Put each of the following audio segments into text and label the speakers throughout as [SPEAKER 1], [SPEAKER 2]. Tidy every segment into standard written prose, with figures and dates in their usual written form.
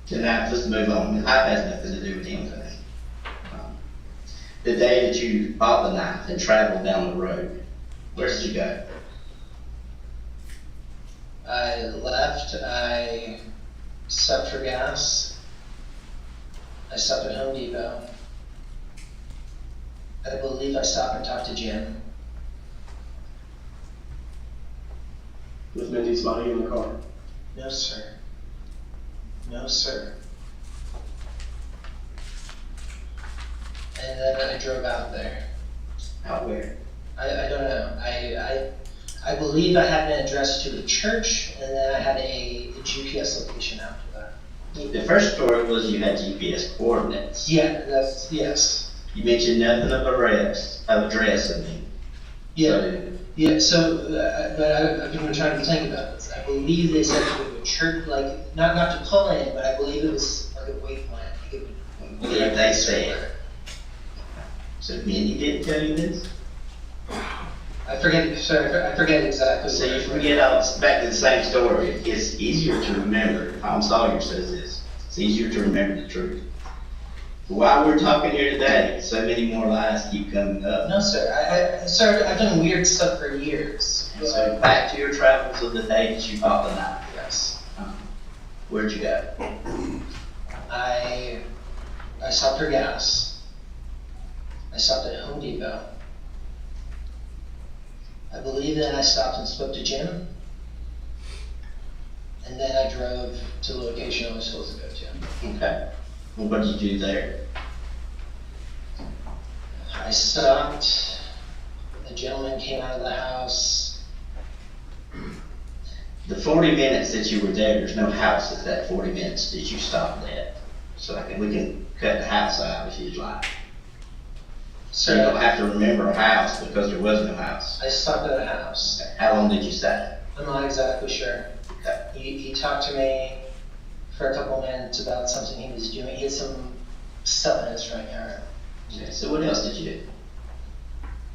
[SPEAKER 1] So now, just to move on, the knife has nothing to do with anything. The day that you bought the knife and traveled down the road, where did you go?
[SPEAKER 2] I left, I stopped for gas. I stopped at Home Depot. I believe I stopped and talked to Jim.
[SPEAKER 3] With Mindy's body in the car.
[SPEAKER 2] No, sir. No, sir. And then I drove out there.
[SPEAKER 1] Out where?
[SPEAKER 2] I don't know. I believe I had an address to a church, and then I had a GPS location after that.
[SPEAKER 1] The first story was you had GPS coordinates.
[SPEAKER 2] Yeah, yes.
[SPEAKER 1] You mentioned nothing of address, I mean.
[SPEAKER 2] Yeah, yeah, so, but I've been trying to think about this. I believe they said to go to a church, like, not to pull in, but I believe it was like a waypoint.
[SPEAKER 1] What did they say? So Mindi didn't tell you this?
[SPEAKER 2] I forget exactly.
[SPEAKER 1] So you forget back to the same story. It's easier to remember. Tom Sawyer says this. It's easier to remember the truth. While we're talking here today, so many more lies keep coming up.
[SPEAKER 2] No, sir. Sir, I've done weird stuff for years.
[SPEAKER 1] So back to your travels of the day that you bought the knife.
[SPEAKER 2] Yes.
[SPEAKER 1] Where'd you go?
[SPEAKER 2] I stopped for gas. I stopped at Home Depot. I believe then I stopped and spoke to Jim. And then I drove to the location I was supposed to go to.
[SPEAKER 1] Okay. Well, what did you do there?
[SPEAKER 2] I stopped. A gentleman came out of the house.
[SPEAKER 1] The 40 minutes that you were there's no house at that 40 minutes that you stopped at. So we can cut the house out if you'd like. So you don't have to remember a house because there was no house.
[SPEAKER 2] I stopped at a house.
[SPEAKER 1] Okay. How long did you stay?
[SPEAKER 2] I'm not exactly sure.
[SPEAKER 1] Okay.
[SPEAKER 2] He talked to me for a couple minutes about something he was doing. He had some stuff in his front yard.
[SPEAKER 1] Okay. So what else did you do?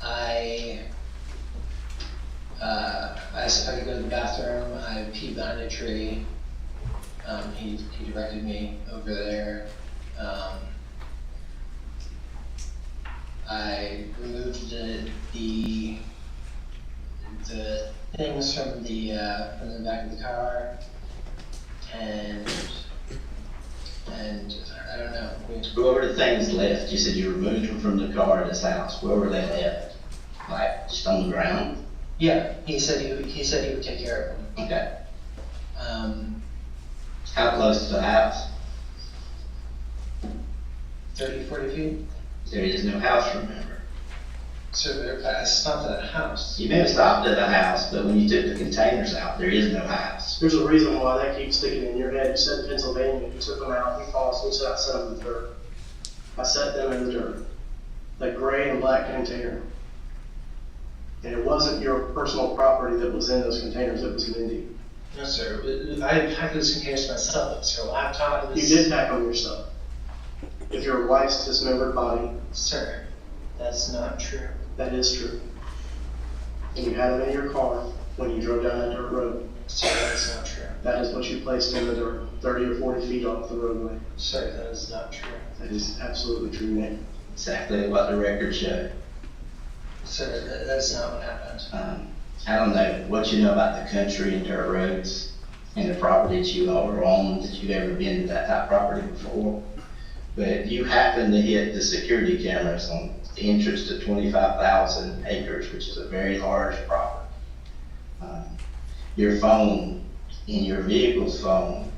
[SPEAKER 2] I asked if I could go to the bathroom. I peed behind a tree. He directed me over there. I removed the things from the back of the car, and I don't know.
[SPEAKER 1] Where were the things left? You said you removed them from the car at his house. Where were they left? Like just on the ground?
[SPEAKER 2] Yeah, he said he would take care of them.
[SPEAKER 1] Okay. How close to the house?
[SPEAKER 2] 30, 40 feet.
[SPEAKER 1] There is no house, remember.
[SPEAKER 2] So I stopped at a house.
[SPEAKER 1] You may have stopped at the house, but when you took the containers out, there is no house.
[SPEAKER 3] There's a reason why that keeps sticking in your head. You said Pennsylvania, you took them out, you falsely said I set them in the dirt. I set them in the dirt. The gray and black container. And it wasn't your personal property that was in those containers, it was Mindy.
[SPEAKER 2] No, sir. I packed those containers myself. It's your laptop.
[SPEAKER 3] You did pack them yourself. If your wife's dismembered body,
[SPEAKER 2] Sir, that's not true.
[SPEAKER 3] that is true. And you had them in your car when you drove down that dirt road.
[SPEAKER 2] Sir, that's not true.
[SPEAKER 3] That is what you placed in the dirt, 30 or 40 feet off the roadway.
[SPEAKER 2] Sir, that is not true.
[SPEAKER 3] That is absolutely true, Nick.
[SPEAKER 1] Exactly what the records show.
[SPEAKER 2] Sir, that's not what happened.
[SPEAKER 1] I don't know what you know about the country and dirt roads and the property that you all own, that you've ever been to that type of property before. But if you happen to hit the security cameras on the entrance to 25,000 acres, which is a very large property, your phone, in your vehicle's phone,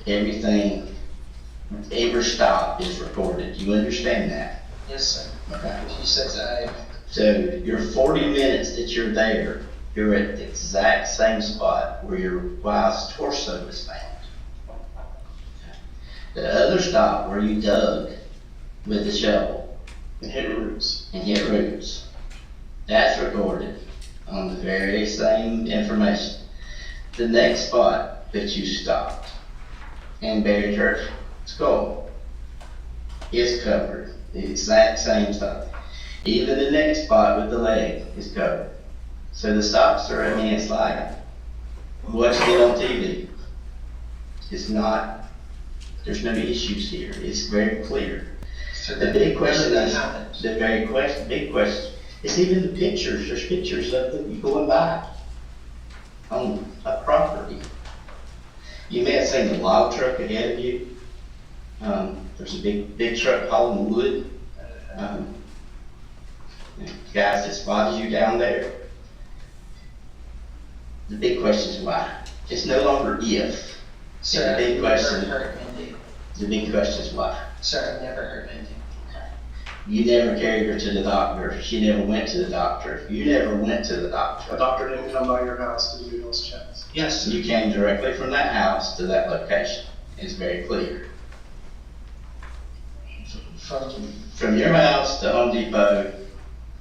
[SPEAKER 1] everything, every stop is recorded. You understand that?
[SPEAKER 2] Yes, sir.
[SPEAKER 1] Okay.
[SPEAKER 2] He says
[SPEAKER 1] So your 40 minutes that you're there, you're at the exact same spot where your wife's torso was found. The other stop where you dug with the shovel
[SPEAKER 3] And hit roots.
[SPEAKER 1] and hit roots, that's recorded on the very same information. The next spot that you stopped and buried her skull is covered, the exact same stuff. Even the next spot with the leg is covered. So the stops are, I mean, it's like watching it on TV. It's not There's no issues here. It's very clear.
[SPEAKER 2] Sir,
[SPEAKER 1] The big question
[SPEAKER 2] none of
[SPEAKER 1] is,
[SPEAKER 2] that happened.
[SPEAKER 1] the very question, big question, it's even the pictures, there's pictures of you going by on a property. You may have seen the log truck ahead of you. There's a big truck hauling wood. Guys that spotted you down there. The big question is why. It's no longer if.
[SPEAKER 2] Sir,
[SPEAKER 1] The big
[SPEAKER 2] I've
[SPEAKER 1] question,
[SPEAKER 2] never hurt Mindy.
[SPEAKER 1] the big question is why.
[SPEAKER 2] Sir, I've never hurt Mindy.
[SPEAKER 1] You never carried her to the doctor. She never went to the doctor. You never went to the
[SPEAKER 3] A
[SPEAKER 1] doctor.
[SPEAKER 3] doctor didn't come by your house to do those checks.
[SPEAKER 2] Yes, sir.
[SPEAKER 1] You came directly from that house to that location. It's very clear. From your house to Home Depot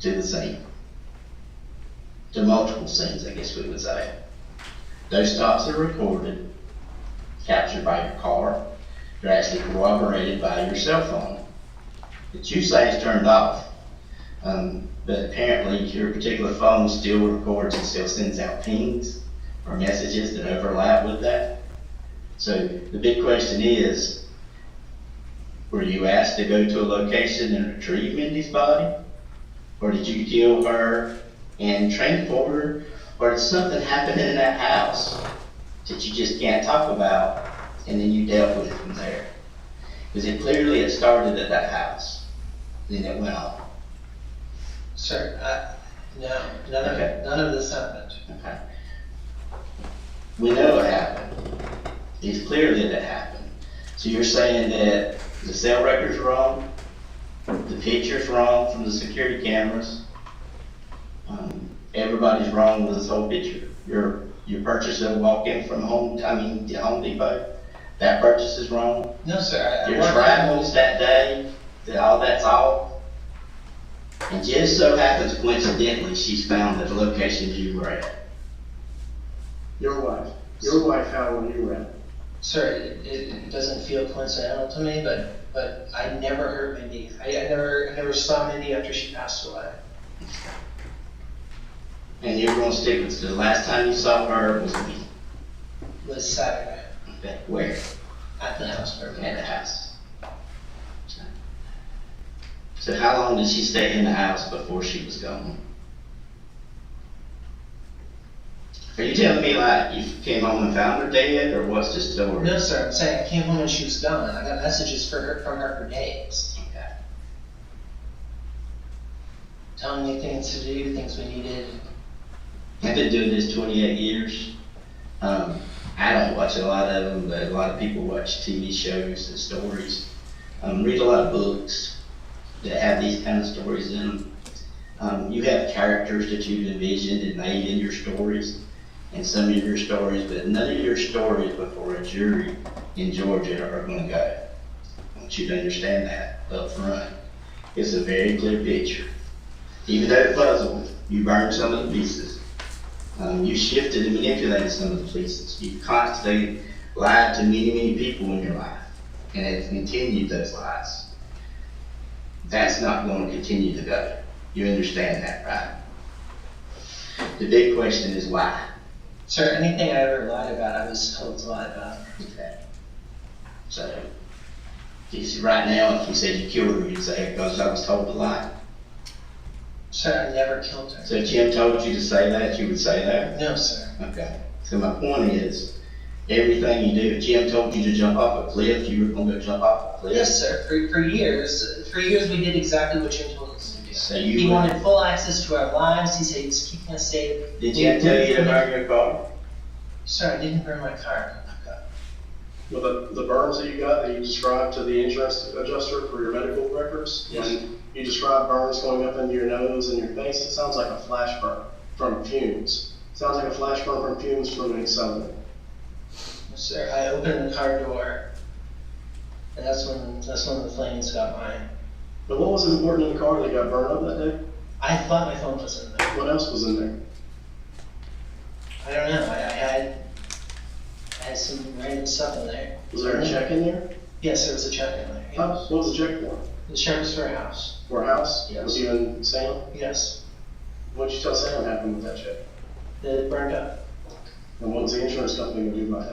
[SPEAKER 1] to the scene. To multiple scenes, I guess we would say. Those stops are recorded, captured by your car. They're actually corroborated by your cell phone that you say is turned off. But apparently your particular phone still records and still sends out pings or messages that overlap with that. So the big question is, were you asked to go to a location and retrieve Mindy's body? Or did you kill her and transport her? Or did something happen in that house that you just can't talk about and then you dealt with it from there? Because it clearly had started at that house, then it went on.
[SPEAKER 2] Sir, no,
[SPEAKER 1] Okay.
[SPEAKER 2] none of this happened.
[SPEAKER 1] Okay. We know it happened. It's clear that it happened. So you're saying that the cell record's wrong, the picture's wrong from the security cameras, everybody's wrong with this whole picture. Your purchase of walk-in from Home Depot, that purchase is wrong.
[SPEAKER 2] No, sir, I
[SPEAKER 1] Your
[SPEAKER 2] worked-
[SPEAKER 1] travels that day, that's all. And just so happens coincidentally, she's found at the location you were at.
[SPEAKER 3] Your wife found where you were at.
[SPEAKER 2] Sir, it doesn't feel coincidental to me, but I never hurt Mindy. I never saw Mindy after she passed away.
[SPEAKER 1] And you're gonna stick with the last time you saw her was me.
[SPEAKER 2] It was Saturday
[SPEAKER 1] Okay, where?
[SPEAKER 2] at the house. Where we
[SPEAKER 1] At the
[SPEAKER 2] were.
[SPEAKER 1] house. So how long did she stay in the house before she was gone? Are you telling me like you came home and found her dead, or what's the story?
[SPEAKER 2] No, sir, I'm saying I came home and she was gone. I got messages from her for days,
[SPEAKER 1] Okay.
[SPEAKER 2] telling me things to do, things we needed.
[SPEAKER 1] I've been doing this 28 years. I don't watch a lot of them, but a lot of people watch TV shows and stories. Read a lot of books that have these kind of stories in them. You have characters that you've envisioned and made in your stories, and some of your stories, but none of your stories before a jury in Georgia are going to go. I want you to understand that up front. It's a very clear picture. Even though it puzzled, you burned some of the pieces. You shifted and manipulated some of the pieces. You constantly lied to many people in your life, and have continued those lies. That's not going to continue to go. You understand that, right? The big question is why.
[SPEAKER 2] Sir, anything I ever lied about, I was told to lie about.
[SPEAKER 1] Okay. So, right now, if you said you killed her, you'd say, because I was told to lie.
[SPEAKER 2] Sir, I never killed her.
[SPEAKER 1] So Jim told you to say that, you would say that?
[SPEAKER 2] No, sir.
[SPEAKER 1] Okay. So my point is, everything you do, if Jim told you to jump off a cliff, you were gonna go jump off a cliff?
[SPEAKER 2] Yes, sir. For years we did exactly what Jim told us to do.
[SPEAKER 1] So
[SPEAKER 2] He wanted full access to our lives. He said he was keeping us safe.
[SPEAKER 1] Did Jim tell you to burn your car?
[SPEAKER 2] Sir, I didn't burn my car.
[SPEAKER 3] Well, the burns that you got, that you described to the insurance adjuster for your medical records,
[SPEAKER 2] Yes.
[SPEAKER 3] when you described burns going up into your nose and your face, it sounds like a flash burn from fumes. Sounds like a flash burn from fumes from an accelerant.
[SPEAKER 2] Sir, I opened the car door, and that's when the flames got mine.
[SPEAKER 3] But what was important in the car that got burned up that day?
[SPEAKER 2] I thought my phone was in there.
[SPEAKER 3] What else was in there?
[SPEAKER 2] I don't know. I had some random stuff in there.
[SPEAKER 3] Was there a check in there?
[SPEAKER 2] Yes, there was a check in there.
[SPEAKER 3] Huh?
[SPEAKER 2] Yes.
[SPEAKER 3] What was the check for?
[SPEAKER 2] The check was for a house.
[SPEAKER 3] For a house?
[SPEAKER 2] Yes.
[SPEAKER 3] Was you and Sam?
[SPEAKER 2] Yes.
[SPEAKER 3] What did you tell Sam happened with that check?
[SPEAKER 2] That burned up.
[SPEAKER 3] And what was the insurance company going to do about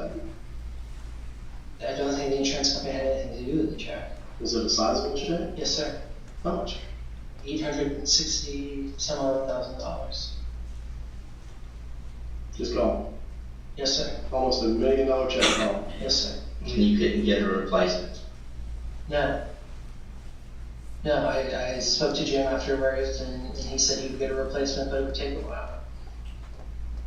[SPEAKER 3] that?
[SPEAKER 2] I don't think the insurance company had anything to do with the check.
[SPEAKER 3] Was it a sizable check?
[SPEAKER 2] Yes, sir.
[SPEAKER 3] How much?
[SPEAKER 2] $860 some odd $1,000.
[SPEAKER 3] Just gone.
[SPEAKER 2] Yes, sir.
[SPEAKER 3] Almost $1 million check gone.
[SPEAKER 2] Yes, sir.
[SPEAKER 1] And you couldn't get a replacement.
[SPEAKER 2] No. No, I spoke to Jim afterwards, and he said he would get a replacement, but it would take a while.